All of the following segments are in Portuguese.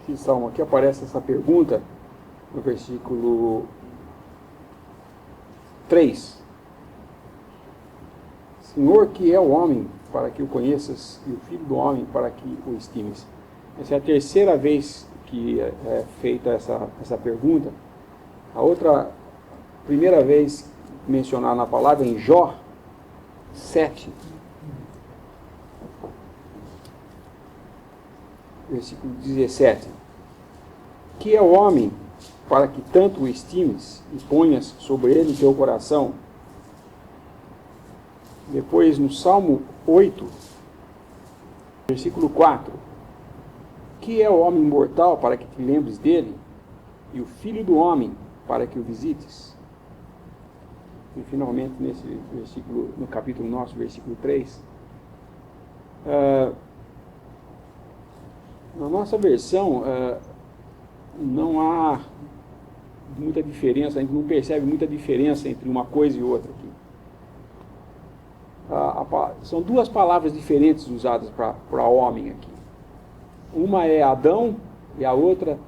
esse salmo aqui aparece essa pergunta no versículo 3. Senhor, que é o homem para que o conheças, e o filho do homem para que o estimes? Essa é a terceira vez que é feita essa pergunta. A primeira vez mencionada na palavra em Jó 7, versículo 17. Que é o homem para que tanto o estimes e ponhas sobre ele teu coração? Depois no Salmo 8, versículo 4. Que é o homem mortal para que te lembres dele, e o filho do homem para que o visites? E finalmente nesse versículo, no capítulo nosso, versículo 3, na nossa versão não há muita diferença, a gente não percebe muita diferença entre uma coisa e outra aqui. São duas palavras diferentes usadas para homem aqui. Uma é Adão e a outra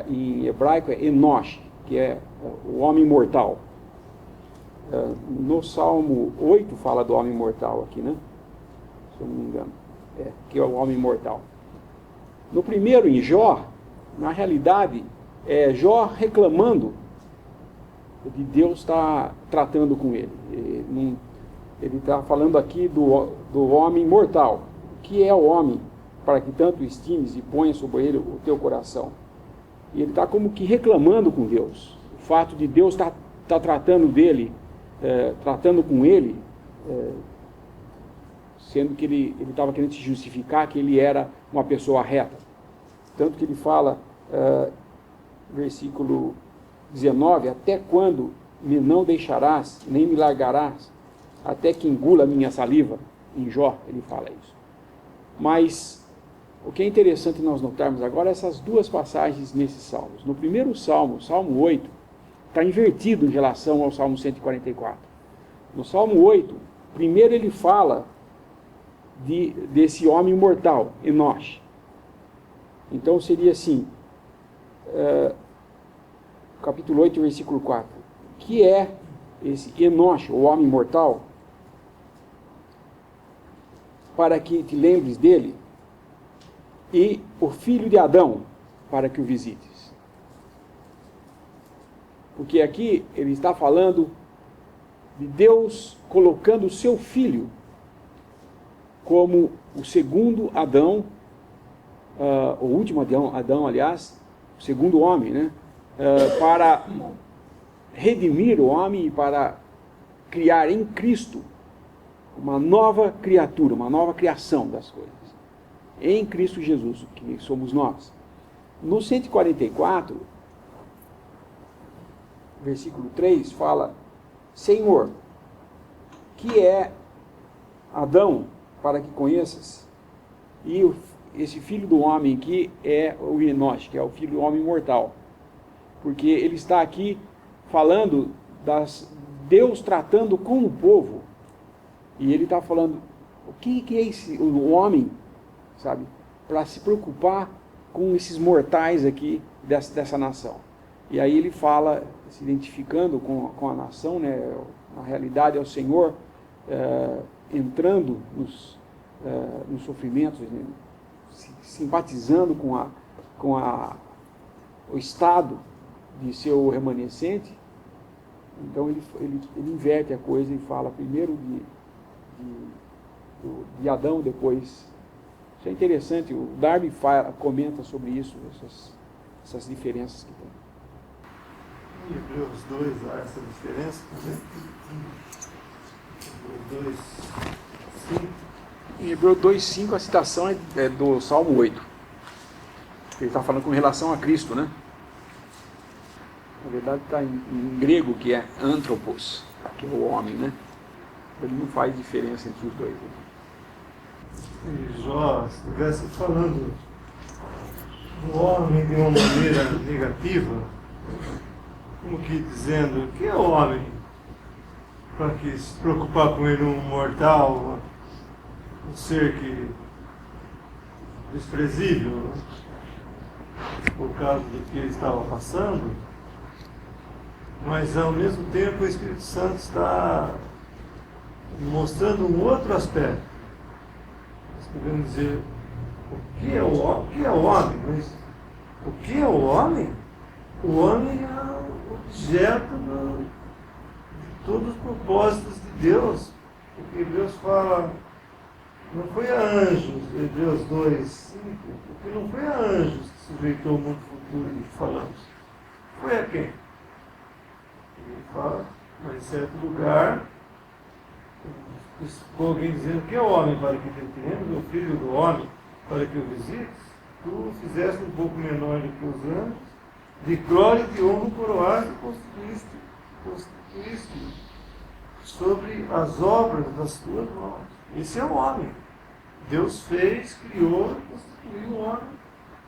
em hebraico é Enosh, que é o homem mortal. No Salmo 8 fala do homem mortal aqui, né? Se eu não me engano. Que é o homem mortal. No primeiro, em Jó, na realidade, é Jó reclamando de Deus estar tratando com ele. Ele está falando aqui do homem mortal. O que é o homem para que tanto estimes e ponha sobre ele o teu coração? E ele está como que reclamando com Deus. O fato de Deus estar tratando dele, tratando com ele, sendo que ele estava querendo se justificar que ele era uma pessoa reta. Tanto que ele fala, versículo 19, até quando me não deixarás, nem me largarás, até que engula a minha saliva? Em Jó ele fala isso. Mas o que é interessante nós notarmos agora é essas duas passagens nesses salmos. No primeiro salmo, Salmo 8, está invertido em relação ao Salmo 144. No Salmo 8, primeiro ele fala desse homem mortal, Enosh. Então seria assim, capítulo 8, versículo 4. Que é esse Enosh, o homem mortal? Para que te lembres dele, e o filho de Adão, para que o visites. Porque aqui ele está falando de Deus colocando o seu filho como o segundo Adão, o último Adão, aliás, o segundo homem, né? Para redimir o homem e para criar em Cristo uma nova criatura, uma nova criação das coisas. Em Cristo Jesus, que somos nós. No 144, versículo 3, fala: Senhor, que é Adão, para que conheças, e esse filho do homem que é o Enosh, que é o filho do homem mortal. Porque ele está aqui falando Deus tratando com o povo. E ele está falando, o que é o homem, sabe, para se preocupar com esses mortais aqui dessa nação. E aí ele fala, se identificando com a nação, né, na realidade é o Senhor entrando nos sofrimentos, né, simpatizando com o estado de seu remanescente. Então ele inverte a coisa e fala primeiro de Adão, depois. Isso é interessante, o Darby comenta sobre isso, essas diferenças que tem. Em Hebreus 2 há essa diferença também? Hebreus 2:5. Em Hebreus 2:5 a citação é do Salmo 8. Ele está falando com relação a Cristo, né? Na verdade está em grego, que é anthropos, que é o homem, né? Ele não faz diferença entre os dois. Se Jó estivesse falando do homem de uma maneira negativa, como que dizendo, que é o homem para que se preocupar com ele, um mortal, um ser que desprezível, né? por causa do que ele estava passando, mas ao mesmo tempo o Espírito Santo está mostrando um outro aspecto. Nós podemos dizer, o que é o homem? Mas o que é o homem? O homem é objeto de todos os propósitos de Deus. Porque Deus fala, não foi a anjos, Hebreus 2:5, porque não foi a anjos que sujeitou o mundo futuro que falamos. Foi a quem? Ele fala, mas em certo lugar, com alguém dizendo que é o homem para que te entenda, o filho do homem para que o visites, tu o fizeste um pouco menor do que os anjos, de glória e de honra coroaste e constituíste sobre as obras das tuas mãos. Esse é o homem. Deus fez, criou e constituiu o homem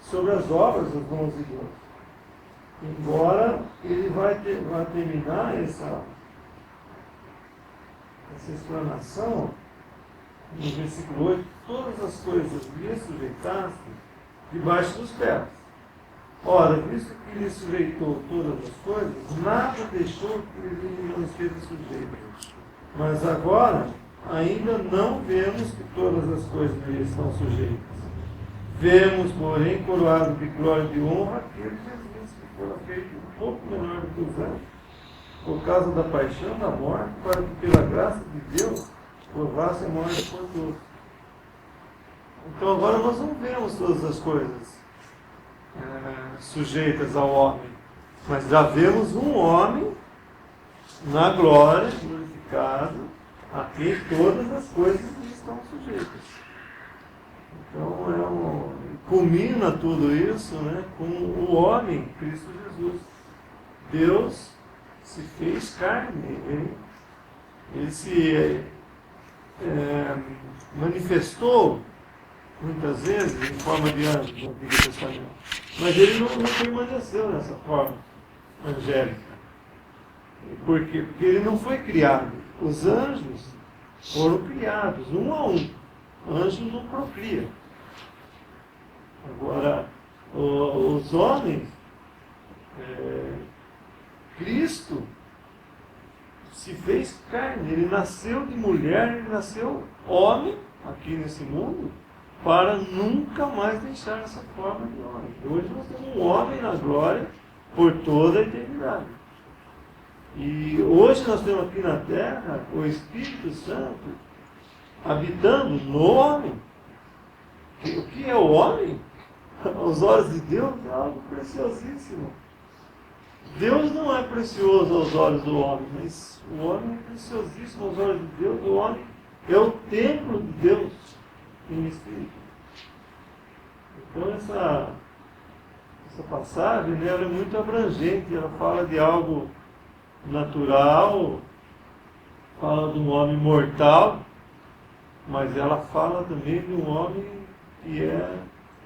sobre as obras das mãos de Deus. Embora ele vai terminar essa explanação no versículo 8, todas as coisas lhe sujeitaste debaixo dos pés. Ora, visto que lhe sujeitou todas as coisas, nada deixou que ele não esteja sujeito. Mas agora, ainda não vemos que todas as coisas lhe estão sujeitas. Vemos, porém, coroado de glória e de honra aquele Jesus que fora feito um pouco menor do que os anjos, por causa da paixão da morte, para que pela graça de Deus provasse a morte por todos. Então agora nós não vemos todas as coisas sujeitas ao homem, mas já vemos um homem na glória, glorificado, a quem todas as coisas estão sujeitas. Então culmina tudo isso, né, com o homem, Cristo Jesus. Deus se fez carne, ele se manifestou muitas vezes em forma de anjo no Antigo Testamento, mas ele não permaneceu nessa forma angélica. Por quê? Porque ele não foi criado. Os anjos foram criados, um a um. Anjo não procria. Agora, os homens, Cristo se fez carne, ele nasceu de mulher, ele nasceu homem aqui nesse mundo, para nunca mais deixar essa forma de homem. Hoje nós temos um homem na glória por toda a eternidade. E hoje nós temos aqui na terra o Espírito Santo habitando no homem. O que é o homem? Aos olhos de Deus é algo preciosíssimo. Deus não é precioso aos olhos do homem, mas o homem é preciosíssimo aos olhos de Deus. O homem é o templo de Deus em espírito. Então essa passagem, né, ela é muito abrangente, ela fala de algo natural, fala de um homem mortal, mas ela fala também de um homem que é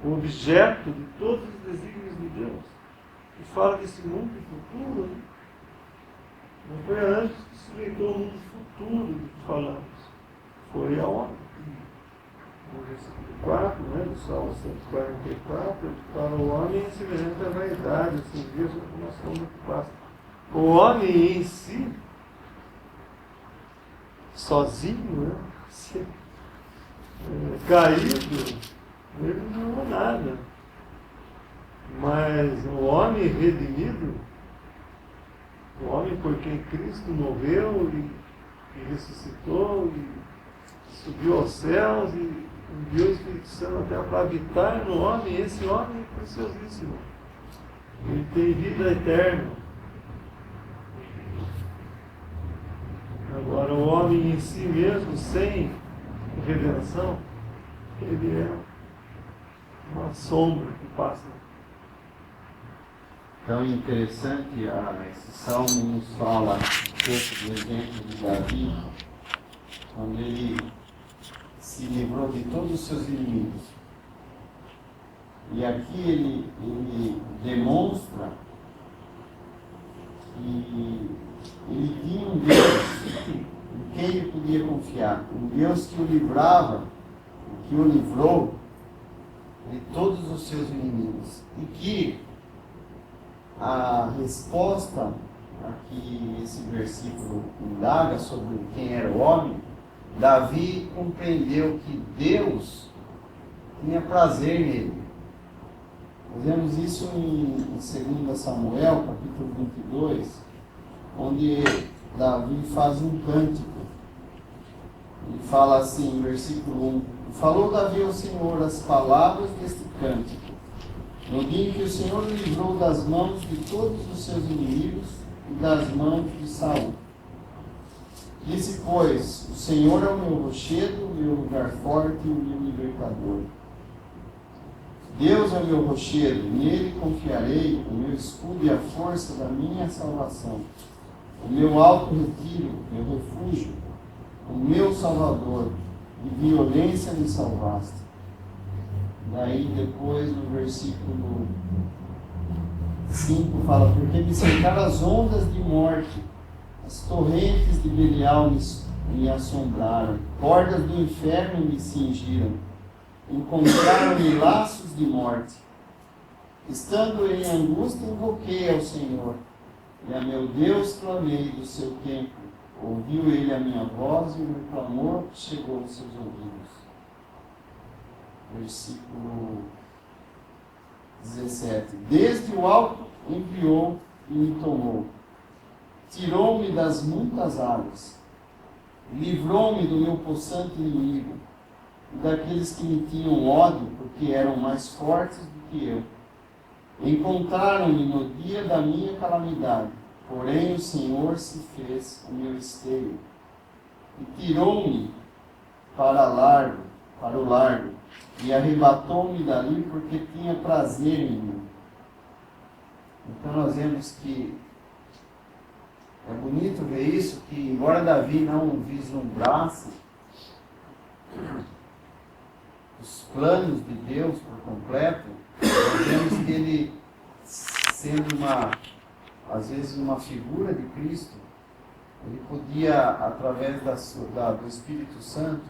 o objeto de todos os desígnios de Deus. E fala desse mundo futuro, né? Não foi antes que sujeitou o mundo futuro do que falamos, foi a homem. No versículo 4, né, do Salmo 144, ele fala: o homem é semelhante à vaidade, assim, Deus como a sombra que passa. O homem em si, sozinho, né, caído, ele não é nada. Mas o homem redimido, o homem por quem Cristo morreu e ressuscitou e subiu aos céus e enviou o Espírito Santo até para habitar no homem, esse homem é preciosíssimo. Ele tem vida eterna. Agora, o homem em si mesmo, sem redenção, ele é uma sombra que passa. Então, interessante, esse salmo nos fala um pouco do exemplo de Davi, quando ele se livrou de todos os seus inimigos. E aqui ele demonstra que ele tinha um Deus em quem ele podia confiar, um Deus que o livrava, que o livrou de todos os seus inimigos, e que a resposta a que esse versículo indaga sobre quem era o homem, Davi compreendeu que Deus tinha prazer nele. Nós vemos isso em 2 Samuel, capítulo 22, onde Davi faz um cântico. Ele fala assim, versículo 1: falou Davi ao Senhor as palavras deste cântico, no dia em que o Senhor o livrou das mãos de todos os seus inimigos e das mãos de Saul. Disse, pois, o Senhor é o meu rochedo, o meu lugar forte e o meu libertador. Deus é o meu rochedo, nele confiarei, o meu escudo e a força da minha salvação. O meu alto retiro, meu refúgio, o meu salvador, de violência me salvaste. Daí depois no versículo 5 fala, porque me cercaram as ondas de morte, as torrentes de Belial me assombraram, cordas do inferno me cingiram, encontraram-me laços de morte. Estando em angústia, invoquei ao Senhor, e a meu Deus clamei do seu templo. Ouviu ele a minha voz, e o meu clamor chegou aos seus ouvidos. Versículo 17. Desde o alto enviou e me tomou. Tirou-me das muitas águas. Livrou-me do meu possante inimigo, e daqueles que me tinham ódio, porque eram mais fortes do que eu. Encontraram-me no dia da minha calamidade, porém o Senhor se fez o meu esteio, e tirou-me para o largo, e arrebatou-me dali, porque tinha prazer em mim. Então nós vemos que é bonito ver isso, que embora Davi não vislumbrasse os planos de Deus por completo, nós vemos que ele, sendo às vezes uma figura de Cristo, ele podia, através do Espírito Santo,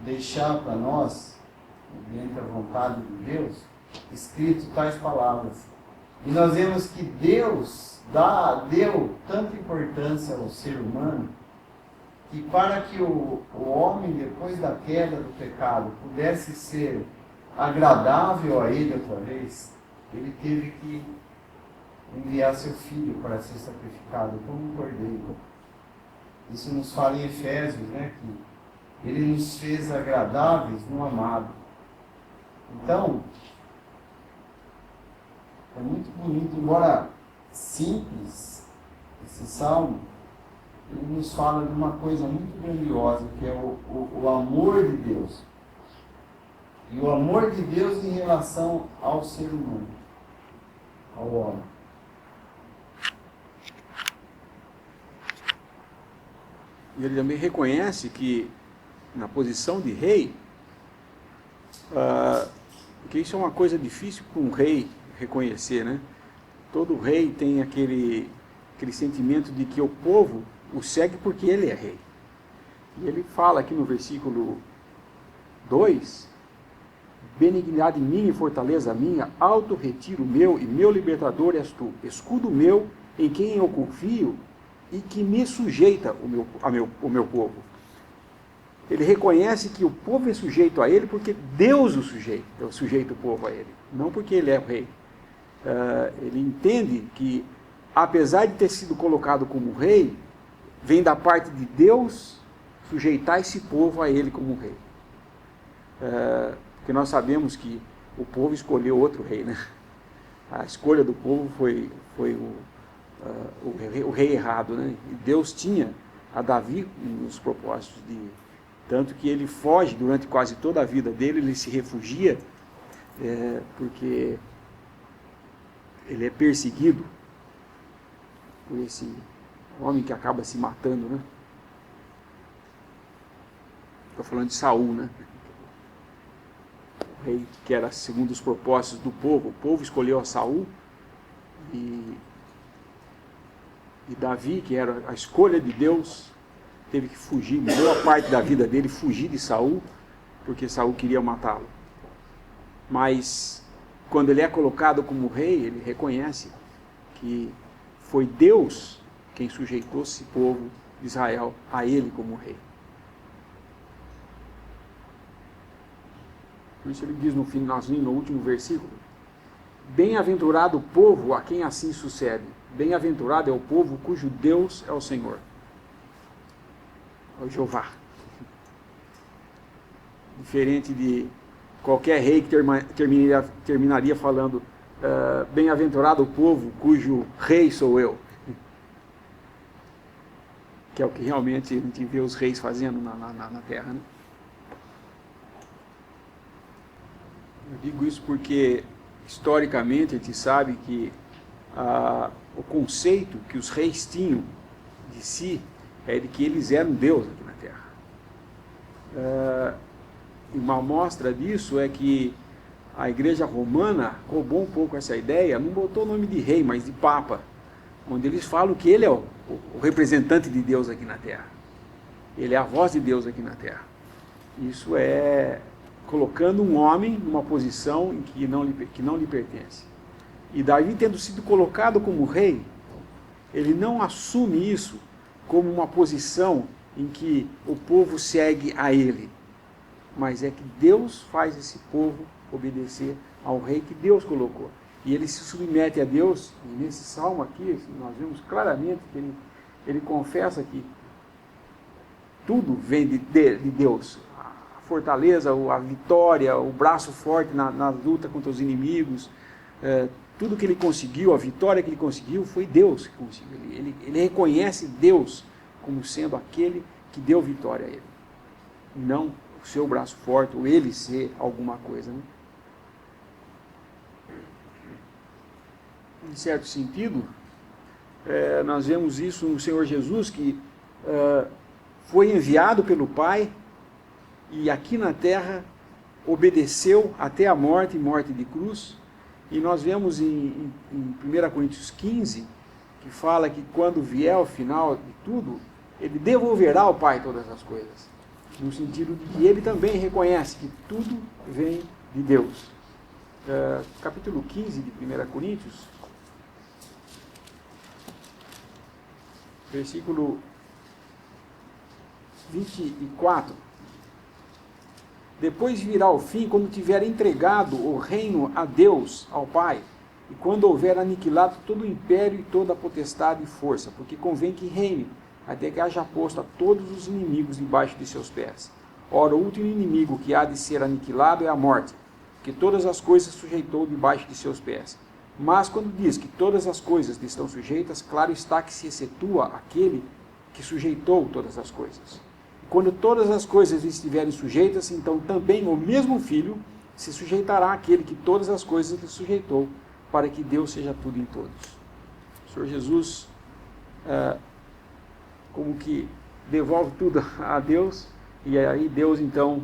deixar para nós, dentro da vontade de Deus, escrito tais palavras. E nós vemos que Deus deu tanta importância ao ser humano, que para que o homem, depois da queda do pecado, pudesse ser agradável a ele outra vez, ele teve que enviar seu filho para ser sacrificado como um cordeiro. Isso nos fala em Efésios, né, que ele nos fez agradáveis no amado. Então, é muito bonito, embora simples, esse salmo, ele nos fala de uma coisa muito grandiosa, que é o amor de Deus. E o amor de Deus em relação ao ser humano, ao homem. E ele também reconhece que, na posição de rei, porque isso é uma coisa difícil para um rei reconhecer, né? Todo rei tem aquele sentimento de que o povo o segue porque ele é rei. E ele fala aqui no versículo 2, benignidade minha e fortaleza minha, alto retiro meu e meu libertador és tu, escudo meu em quem eu confio e que me sujeita o meu povo. Ele reconhece que o povo é sujeito a ele porque Deus sujeita o povo a ele, não porque ele é o rei. Ele entende que, apesar de ter sido colocado como rei, vem da parte de Deus sujeitar esse povo a ele como rei. Porque nós sabemos que o povo escolheu outro rei, né? A escolha do povo foi o rei errado, né? E Deus tinha a Davi nos propósitos tanto que ele foge durante quase toda a vida dele, ele se refugia, porque ele é perseguido por esse homem que acaba se matando, né? Estou falando de Saul, né? O rei que era segundo os propósitos do povo. O povo escolheu a Saul e Davi, que era a escolha de Deus, teve que fugir, boa parte da vida dele fugir de Saul, porque Saul queria matá-lo. Mas quando ele é colocado como rei, ele reconhece que foi Deus quem sujeitou esse povo de Israel a ele como rei. Por isso ele diz no finalzinho, no último versículo: bem-aventurado o povo a quem assim sucede. Bem-aventurado é o povo cujo Deus é o Senhor, é o Jeová. Diferente de qualquer rei que terminaria falando bem-aventurado o povo cujo rei sou eu. Que é o que realmente a gente vê os reis fazendo na terra, né? Eu digo isso porque, historicamente, a gente sabe que o conceito que os reis tinham de si é de que eles eram Deus aqui na Terra. E uma amostra disso é que a Igreja Romana roubou um pouco essa ideia, não botou o nome de rei, mas de Papa, onde eles falam que ele é o representante de Deus aqui na Terra. Ele é a voz de Deus aqui na Terra. Isso é colocando um homem numa posição em que não lhe pertence. E Davi, tendo sido colocado como rei, ele não assume isso como uma posição em que o povo segue a ele, mas é que Deus faz esse povo obedecer ao rei que Deus colocou. E ele se submete a Deus, e nesse salmo aqui, nós vemos claramente que ele confessa que tudo vem de Deus. A fortaleza, a vitória, o braço forte na luta contra os inimigos, tudo que ele conseguiu, a vitória que ele conseguiu, foi Deus que conseguiu. Ele reconhece Deus como sendo aquele que deu vitória a ele. Não o seu braço forte, ou ele ser alguma coisa, né? Em certo sentido, nós vemos isso no Senhor Jesus, que foi enviado pelo Pai e aqui na terra obedeceu até a morte, morte de cruz. E nós vemos em 1 Coríntios 15, que fala que quando vier o final de tudo, ele devolverá ao Pai todas as coisas. No sentido de que ele também reconhece que tudo vem de Deus. Capítulo 15 de 1 Coríntios, versículo 24. Depois virá o fim, quando tiver entregado o reino a Deus, ao Pai, e quando houver aniquilado todo o império e toda a potestade e força, porque convém que reine, até que haja posto a todos os inimigos debaixo de seus pés. Ora, o último inimigo que há de ser aniquilado é a morte, que todas as coisas sujeitou debaixo de seus pés. Mas quando diz que todas as coisas lhe estão sujeitas, claro está que se excetua aquele que sujeitou todas as coisas. E quando todas as coisas lhe estiverem sujeitas, então também o mesmo Filho se sujeitará àquele que todas as coisas lhe sujeitou, para que Deus seja tudo em todos. O Senhor Jesus, como que devolve tudo a Deus, e aí Deus então,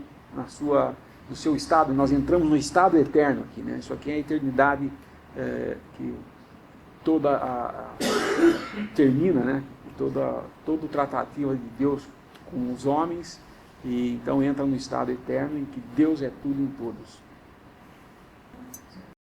no seu estado, nós entramos no estado eterno aqui, né? Isso aqui é a eternidade que toda termina, né? Todo o tratativo de Deus com os homens, e então entra no estado eterno em que Deus é tudo em todos.